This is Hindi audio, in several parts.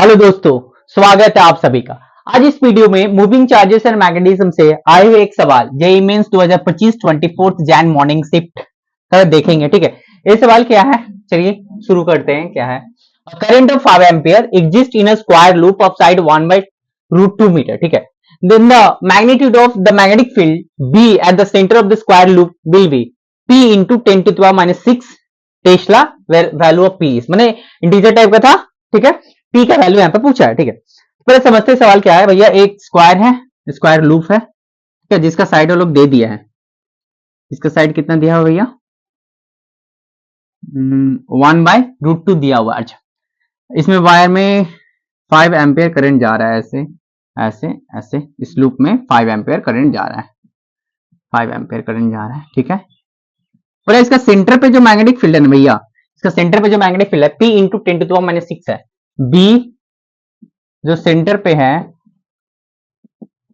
हेलो दोस्तों, स्वागत है आप सभी का। आज इस वीडियो में मूविंग चार्जेस एंड मैग्नेटिज्म से आए हुए एक सवाल JEE Mains 2025 24 Jan morning shift कर देखेंगे। ठीक है, ये सवाल क्या है, चलिए शुरू करते हैं। क्या है, current of 5 ampere exist in a square loop of side 1/√2 metre. ठीक है, then the magnitude of the magnetic field B at the centre of the square loop will be P into 10⁻⁻6 tesla value of P। मैंने इंटीजर टाइप का था। ठीक है, P का वैल्यू यहाँ पे पूछा है। ठीक है, पहले समझते सवाल क्या है भैया। एक स्क्वायर है, स्क्वायर लूप है, ठीक है, जिसका साइड वो लोग दे दिया है। इसका साइड कितना दिया हुआ भैया, 1/√2 दिया हुआ। अच्छा, इसमें वायर में 5 एम्पियर करंट जा रहा है, ऐसे ऐसे ऐसे इस लूप में 5 एम्पियर करंट जा रहा है, 5 एम्पियर करंट जा रहा है। ठीक है, पर इसका सेंटर पे जो मैग्नेटिक फील्ड है ना भैया, इसका सेंटर पे जो मैग्नेटिक फील्ड है P इंटू 10⁻⁻6 है। B जो सेंटर पे है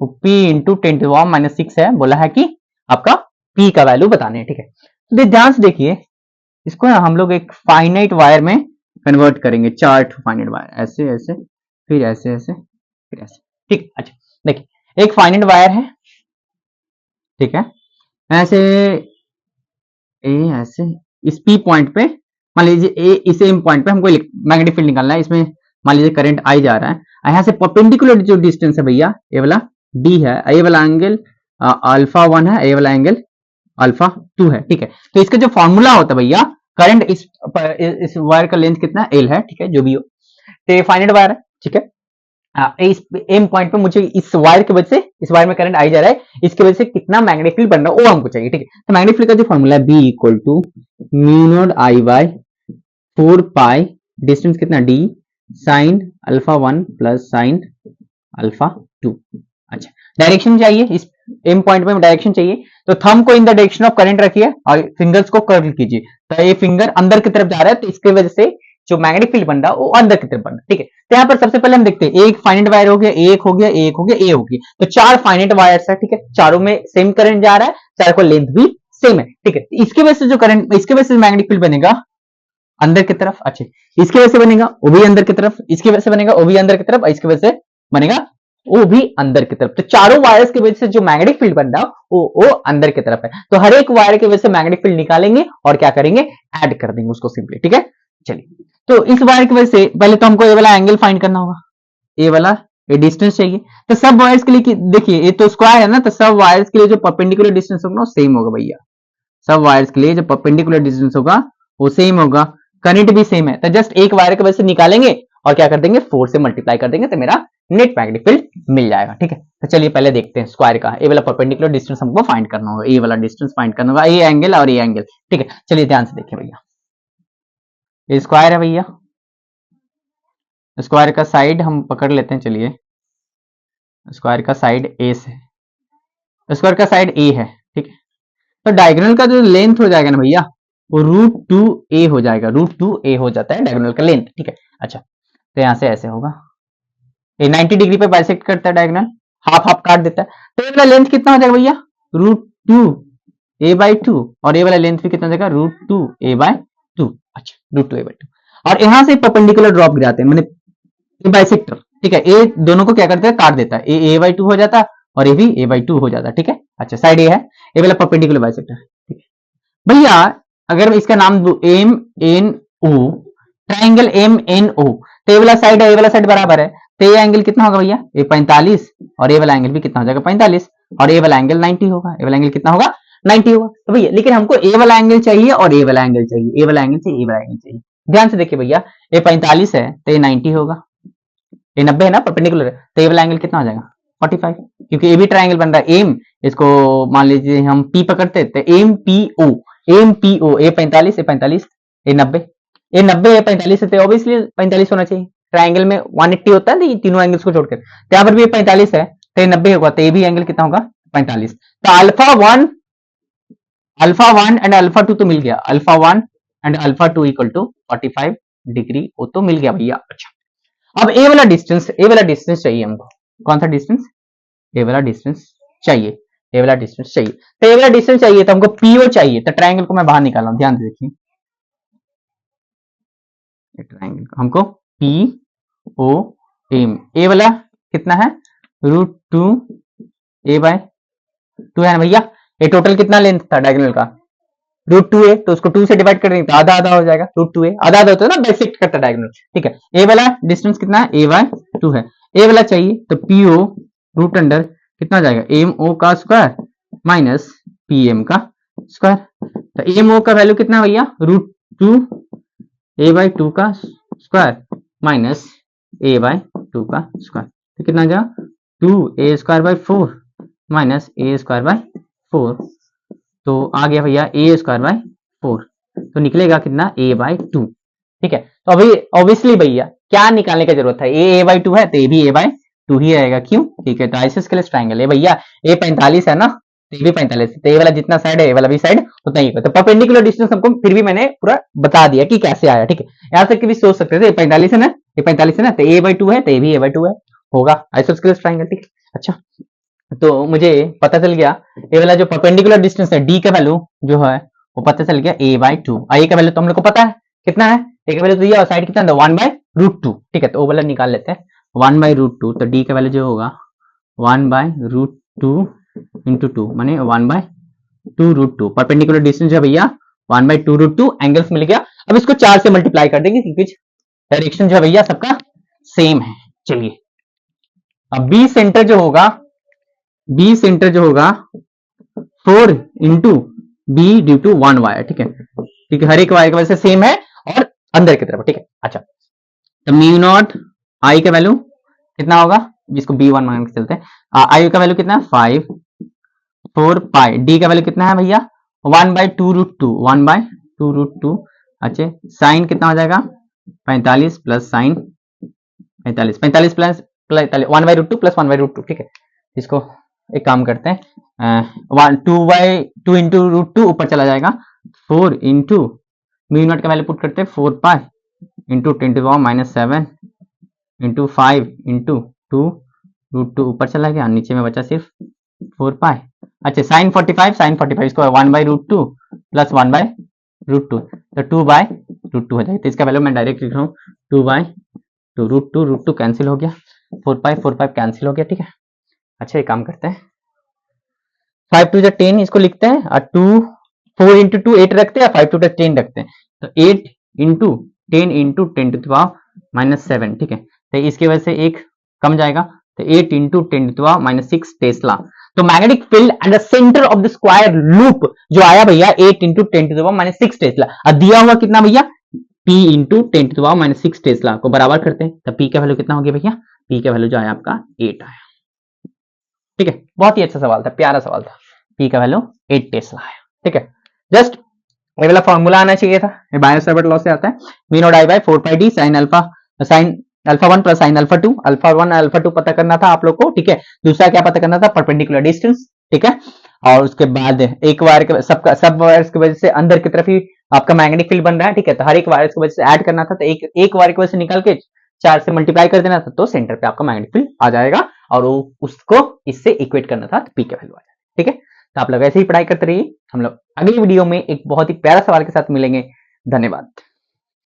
वो P इंटू 10⁻⁻6 है। बोला है कि आपका P का वैल्यू बताने हैं। ठीक है, तो ध्यान से देखिए, इसको ना हम लोग एक फाइनाइट वायर में कन्वर्ट करेंगे। 4 फाइनाइट वायर, ऐसे ऐसे फिर ऐसे ऐसे फिर ऐसे। ठीक, अच्छा देखिए, एक फाइनाइट वायर है, ठीक है, ऐसे ऐसे इस P पॉइंट पे मान लीजिए इस एम पॉइंट पे हमको मैग्नेटिक फील्ड निकालना है। इसमें मान लीजिए करंट आई जा रहा है, यहाँ से परपेंडिकुलर जो डिस्टेंस है भैया, ये वाला D है, ये वाला एंगल अल्फा 1 है, ये वाला एंगल अल्फा 2 है। ठीक है, तो इसका जो फॉर्मूला होता है भैया, करंट इस वायर का लेंथ कितना L है, ठीक है, जो भी हो, तो ये फाइनाइट वायर है। ठीक है, इस एम पॉइंट पे मुझे इस वायर की वजह से, इस वायर में करंट आई जा रहा है, इसकी वजह से कितना मैग्नेटिक फील्ड बन रहा है वो हमको चाहिए। ठीक है, तो मैग्नेटिक फील्ड का जो फॉर्मूला है B equal to μ0I/4 pi, distance कितना D, sine alpha 1 plus sine alpha 2। अच्छा, डायरेक्शन चाहिए, इस एम पॉइंट में डायरेक्शन चाहिए, तो थंब को in the direction of current रखिए और फिंगर्स को कर्ल कीजिए। तो ये फिंगर अंदर की तरफ जा रहा है, तो इसकी वजह से जो मैग्नेटिक फील्ड बन रहा है वो अंदर की तरफ बन रहा है। ठीक है, तो यहाँ पर सबसे पहले हम देखते हैं, एक फाइनाइट वायर हो गया, एक हो गया, एक हो गया, ए हो गया, तो 4 फाइनाइट वायर्स है। ठीक है, चारों में सेम करंट जा रहा है, चारों को लेंथ भी सेम है। ठीक है, इसके वजह से जो करंट, इसके वजह से मैग्नेटिक फील्ड बनेगा अंदर की तरफ। अच्छा, इसकी वजह से बनेगा वो भी अंदर की तरफ, इसकी वजह से बनेगा वो भी अंदर की तरफ, इसकी वजह से बनेगा वो भी अंदर की तरफ। तो चारों वायर्स की वजह से जो मैग्नेटिक फील्ड बन रहा है वो अंदर की तरफ है। तो हर एक वायर की वजह से मैग्नेटिक फील्ड निकालेंगे और क्या करेंगे, ऐड कर देंगे उसको सिंपली। ठीक है, चलिए, तो इस वायर की वजह से पहले तो हमको ये वाला एंगल फाइंड करना होगा, ये वाला ये डिस्टेंस चाहिए। तो सब वायर्स के लिए देखिए, ये तो स्क्वायर है ना, तो सब वायर्स के लिए जो परपेंडिकुलर डिस्टेंस होगा सेम होगा भैया। सब वायर्स के लिए जो परपेंडिकुलर डिस्टेंस होगा वो सेम होगा, करंट भी सेम है। तो जस्ट एक वायर की वजह से निकालेंगे और क्या कर देंगे, 4 से मल्टीप्लाई कर देंगे, तो मेरा नेट मैग्नेटिक फील्ड मिल जाएगा। ठीक है, तो चलिए पहले देखते हैं स्क्वायर का। ये वाला परपेंडिकुलर डिस्टेंस हमको फाइंड करना होगा, ये वाला डिस्टेंस फाइंड करना होगा, ये एंगल और ये एंगल। ठीक है, चलिए ध्यान से देखिए भैया, ये स्क्वायर है भैया, स्क्वायर का साइड हम पकड़ लेते हैं। चलिए, स्क्वायर का साइड ए से, स्क्वायर का साइड ए है। ठीक है, तो डायगोनल का जो लेंथ हो जाएगा ना भैया, वो √2a हो जाएगा, √2a हो जाता है डायगोनल का लेंथ। ठीक है, अच्छा, तो यहां से ऐसे होगा, ये 90 डिग्री पे बाइसेक्ट करता है डायगोनल, हाफ हाफ काट देता है। तो ये वाला लेंथ कितना हो जाएगा भैया, √2a/2, और ये वाला लेंथ भी कितना हो जाएगा, √2a/2। अच्छा, √2a/2, और यहां से परपेंडिकुलर ड्रॉप गिराते हैं, मैंने बाइसेक्टर। ठीक है, ए दोनों को क्या करता है, काट देता है, ए a/2 हो जाता है और ये भी a/2 हो जाता है। ठीक है, अच्छा, साइड ए है, ये वाला परपेंडिकुलर बाइसेक्टर। ठीक है भैया, अगर मैं इसका नाम दूं M N O, triangle M N O, तो ये वाला साइड है, ये वाला साइड बराबर है, तो ये एंगल कितना होगा भैया, ये 45, और ये वाला एंगल भी कितना हो जाएगा, 45, और ये वाला एंगल 90 होगा। ये वाला एंगल कितना होगा, 90 होगा। तो भैया लेकिन हमको ए वाला एंगल चाहिए और ए वाला एंगल चाहिए, ए वाला एंगल चाहिए, ए वाला एंगल चाहिए। ध्यान से देखिए भैया, ये 45 है तो ये 90 होगा, ये 90 है ना, परपेंडिकुलर है, तो ये वाला एंगल कितना हो जाएगा, 45, क्योंकि ये भी ट्राइंगल बन रहा है। एम, इसको मान लीजिए हम पी पकड़ते हैं, तो M P O, M P O, A 45, A 45, A 90, A 90 है 45 है, तो ऑब्वियसली 45 होना चाहिए। ट्राइंगल में 180 होता है ना, ये तीनों एंगल्स को छोड़कर, तो यहाँ पर भी 45 है, तो ये 90 होगा, तो ये भी एंगल कितना होगा, 45। तो alpha one and alpha two तो मिल गया, alpha 1 and alpha 2 equal to 45 degree, वो तो मिल गया भैया। अच्छा, अब ए वाला डिस्टेंस, ए वाला डिस्टेंस चाहिए हमको, कौन सा डिस्टेंस, ए वाला डिस्टेंस चाहिए, ए वाला डिस्टेंस चाहिए। तो ए वाला डिस्टेंस चाहिए तो हमको पीओ चाहिए, तो ट्राइंगल को मैं बाहर निकाल रहा हूं, ध्यान से देखिए, ट्राइंगल हमको पी ओ एम, ए वाला कितना है √2 a/2 है ना भैया। ये टोटल कितना लेंथ था डायगोनल का √2a, तो उसको 2 से डिवाइड कर देंगे तो आधा आधा हो जाएगा √2a, आधा आधा होता है ना बाइसेक्ट करता है डायगोनल, ठीक है। ए वाला डिस्टेंस कितना है a/2 है, ए वाला चाहिए तो PO रूट अंडर कितना हो जाएगा MO का स्क्वायर माइनस PM का स्क्वायर। तो MO का वैल्यू कितना है भैया √2a/2 का स्क्वायर माइनस a/2 का स्क्वायर, तो कितना आ जाएगा 2a² माइनस a²/4, तो आ गया भैया a²/4, तो निकलेगा कितना a/2, ठीक है। तो अभी ऑब्वियसली भैया क्या निकालने की जरूरत है, a/2 है तो ये भी a/2 ही आएगा, क्यों, ठीक है। तो आइसोस्केलेस ट्रायंगल है भैया, a 45 है ना, तो ये भी 45, तो ये वाला जितना साइड है ये वाला भी साइड उतना ही, तो परपेंडिकुलर डिस्टेंस हमको फिर भी मैंने पूरा बता दिया कि कैसे आया, ठीक है। यहाँ तक भी सोच सकते थे 45 है ना, ये 45 है ना, तो a/2 है तो ये भी a/2 है, होगा आइसोस्केलेस ट्रायंगल, ठीक है। अच्छा, तो मुझे पता चल गया ये वाला जो परपेंडिकुलर डिस्टेंस है d का वैल्यू जो है वो पता चल गया a/2, a का वैल्यू तो हम लोग को पता है कितना है, a का वैल्यू तो दिया और साइड कितना है 1/√2, ठीक है। तो वो वाला निकाल लेते हैं 1/√2, तो d का वैल्यू जो होगा 1/√2 इंटू 2 माने 1/2√2, परपेंडिकुलर डिस्टेंस है भैया 1/2√2, एंगल्स मिल गया। अब इसको 4 से मल्टीप्लाई कर देंगे क्योंकि डायरेक्शन जो है भैया सबका सेम है। चलिए अब बी सेंटर जो होगा 4 into B due to 1 wire, ठीक है, ठीक है, हर एक वायर की वजह से सेम है और अंदर की तरफ, ठीक है। अच्छा, तो म्यू नॉट आई का वैल्यू कितना होगा, जिसको B1 मान के चलते हैं, आई का वैल्यू कितना है 5 4 पाई, डी का वैल्यू कितना है भैया 1/2√2, अच्छा साइन कितना हो जाएगा 45 प्लस साइन 45 प्लस 1/√2 प्लस 1/√2, ठीक है। इसको एक काम करते हैं 2 इंटू √2 ऊपर चला जाएगा, 4 इंटू म्यू नॉट का वैल्यू पुट करते हैं 4 पाई इंटू 10⁻⁷ इंटू 5 इंटू 2√2 ऊपर चला गया, नीचे में बचा सिर्फ 4 पाई। अच्छा साइन 45 इसको 1/√2 प्लस 1/√2, तो 2/√2 हो जाएगा, तो इसका वैल्यू मैं डायरेक्ट लिख रहा हूँ 2/2, √2 कैंसिल हो गया, 4 पाई कैंसिल हो गया, ठीक है। अच्छा एक काम करते हैं 5 2 10 इसको लिखते हैं और 4 इंटू 2 8 रखते हैं, 5 2 10 रखते हैं, तो 8 इंटू 10 इंटू 10⁻⁷, ठीक है। तो इसकी वजह से एक कम जाएगा, तो 8 इंटू 10⁻�6 टेस्ला। तो magnetic field at the centre of the square loop जो आया भैया 8 इंटू 10⁻�6 टेस्ला, और दिया हुआ कितना भैया P इंटू 10⁻�6 टेस्ला को बराबर करते हैं, तो P का वैल्यू कितना हो गया भैया, P का वैल्यू जो आया आपका 8 आया, ठीक है। बहुत ही अच्छा सवाल था, प्यारा सवाल था, P का वैल्यू 8 टेस्ला आया, ठीक है। जस्ट ये वाला फॉर्मूला आना चाहिए था, ये बायो-सावर्ट लॉ से आता है, mu naught I by 4 pi D sine alpha 1 plus sine alpha 2, alpha 1 alpha 2 पता करना था आप लोग को, ठीक है। दूसरा क्या पता करना था परपेंडिकुलर डिस्टेंस, ठीक है। और उसके बाद एक वायर के सब वायर्स की वजह से अंदर की तरफ ही आपका मैग्नेटिक फील्ड बन रहा है, ठीक है। तो हर एक वायर की वजह से ऐड करना था, तो एक वायर की वजह से निकाल के 4 से मल्टीप्लाई कर देना था, तो सेंटर पे आपका मैग्नेटिक फील्ड आ जाएगा और उसको इससे इक्वेट करना था, तो P का वैल्यू आ जाएगा, ठीक है। तो आप लोग ऐसे ही पढ़ाई करते रहिए, हम लोग अगली वीडियो में एक बहुत ही प्यारा सवाल के साथ मिलेंगे, धन्यवाद।